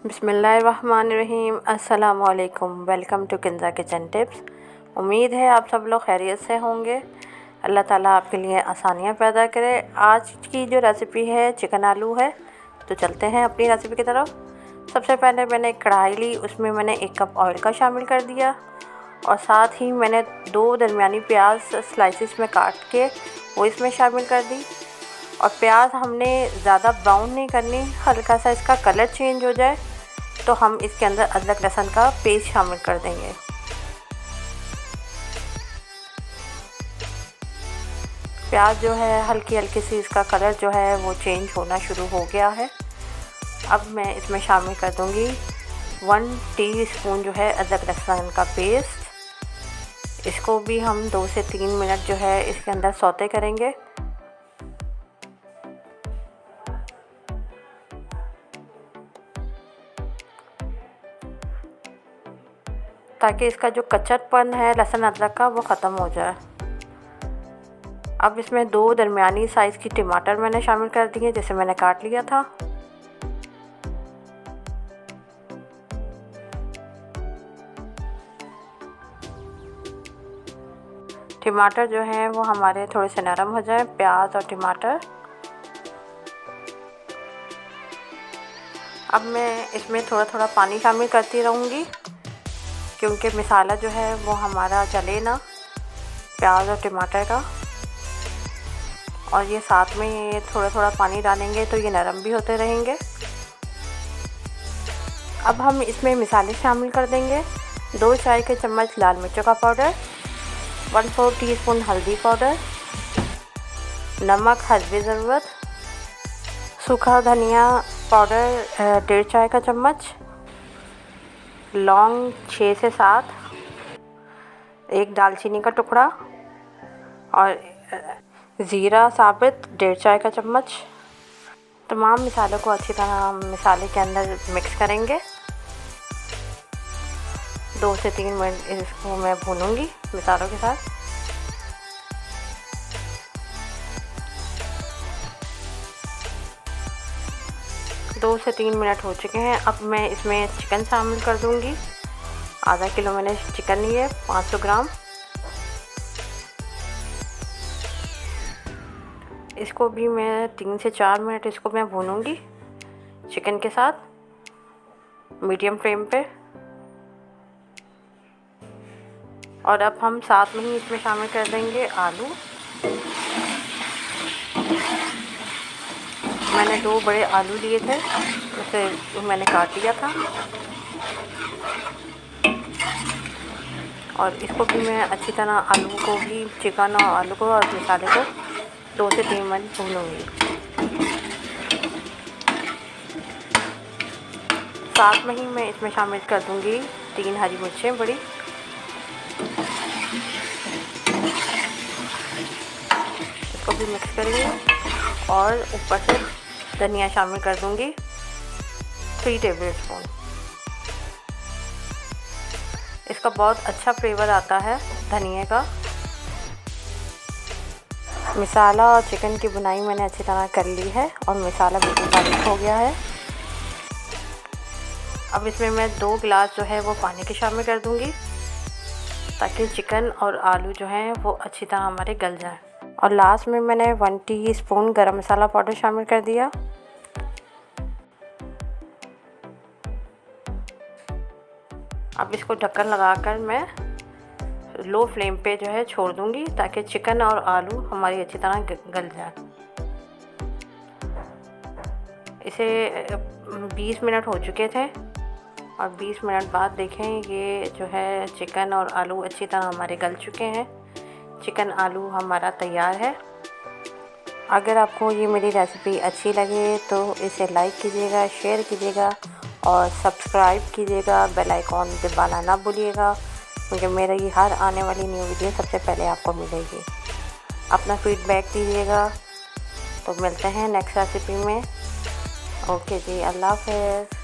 बिस्मिल्लाहिर्रहमानिर्रहीम। अस्सलामुअलैकुम। Welcome to Kinza kitchen tips. उम्मीद है आप सब लोग खैरियत से होंगे। अल्लाह ताला आपके लिए आसानियाँ पैदा करे। आज की जो रेसिपी है चिकन आलू है, तो चलते हैं अपनी रेसिपी की तरफ। सबसे पहले मैंने एक कढ़ाई ली, उसमें मैंने 1 कप ऑयल का शामिल कर दिया और साथ ही मैंने 2 दरमियानी प्याज स्लाइसिस में काट के वो इसमें शामिल कर दी। और प्याज हमने ज़्यादा ब्राउन नहीं करनी, हल्का सा इसका कलर चेंज हो जाए तो हम इसके अंदर अदरक लहसुन का पेस्ट शामिल कर देंगे। प्याज जो है हल्की हल्की सी इसका कलर जो है वो चेंज होना शुरू हो गया है। अब मैं इसमें शामिल कर दूंगी 1 टीस्पून जो है अदरक लहसुन का पेस्ट। इसको भी हम 2 से 3 मिनट जो है इसके अंदर सौते करेंगे। ताकि इसका जो कच्चापन है लहसुन अदरक का वो ख़त्म हो जाए। अब इसमें 2 दरमियानी साइज़ की टमाटर मैंने शामिल कर दिए, जैसे मैंने काट लिया था। टमाटर जो है वो हमारे थोड़े से नरम हो जाए, प्याज और टमाटर। अब मैं इसमें थोड़ा थोड़ा पानी शामिल करती रहूँगी, क्योंकि मसाला जो है वो हमारा जले ना, प्याज और टमाटर का। और ये साथ में ये थोड़ा थोड़ा पानी डालेंगे तो ये नरम भी होते रहेंगे। अब हम इसमें मसाले शामिल कर देंगे। 2 चाय के चम्मच लाल मिर्चों का पाउडर, 1/4 टीस्पून हल्दी पाउडर, नमक हस्बे ज़रूरत, सूखा धनिया पाउडर 1.5 चाय का चम्मच, लौंग 6 से 7, 1 दालचीनी का टुकड़ा और ज़ीरा साबित 1.5 चाय का चम्मच। तमाम मसालों को अच्छी तरह मसाले के अंदर मिक्स करेंगे। 2 से 3 मिनट इसको मैं भूनूंगी मसालों के साथ। दो से 3 मिनट हो चुके हैं। अब मैं इसमें चिकन शामिल कर दूंगी। आधा किलो मैंने चिकन ली है, 500 ग्राम। इसको भी मैं 3 से 4 मिनट इसको मैं भूनूंगी चिकन के साथ मीडियम फ्लेम पे। और अब हम साथ में ही इसमें शामिल कर देंगे आलू। मैंने 2 बड़े आलू लिए थे, उसे मैंने काट लिया था। और इसको भी मैं अच्छी तरह आलू को भी, चिकन और आलू को और मसाले को 2 से 3 मिनट भूनूंगी। साथ में ही मैं इसमें शामिल कर दूंगी 3 हरी मिर्चें बड़ी। इसको भी मिक्स करेंगे और ऊपर से धनिया शामिल कर दूंगी 3 टेबल स्पून। इसका बहुत अच्छा फ्लेवर आता है धनिया का। मसाला और चिकन की बुनाई मैंने अच्छी तरह कर ली है और मसाला बिल्कुल बारीक हो गया है। अब इसमें मैं 2 गिलास जो है वो पानी के शामिल कर दूंगी, ताकि चिकन और आलू जो हैं वो अच्छी तरह हमारे गल जाएं। और लास्ट में मैंने 1 टीस्पून गरम मसाला पाउडर शामिल कर दिया। अब इसको ढक्कन लगाकर मैं लो फ्लेम पे जो है छोड़ दूंगी, ताकि चिकन और आलू हमारी अच्छी तरह गल जाए। इसे 20 मिनट हो चुके थे और 20 मिनट बाद देखें ये जो है चिकन और आलू अच्छी तरह हमारे गल चुके हैं। चिकन आलू हमारा तैयार है। अगर आपको ये मेरी रेसिपी अच्छी लगे तो इसे लाइक कीजिएगा, शेयर कीजिएगा और सब्सक्राइब कीजिएगा। बेल आइकॉन दबाना ना भूलिएगा, क्योंकि मेरी हर आने वाली न्यू वीडियो सबसे पहले आपको मिलेगी। अपना फीडबैक दीजिएगा। तो मिलते हैं नेक्स्ट रेसिपी में। ओके जी, अल्लाह हाफ़िज़।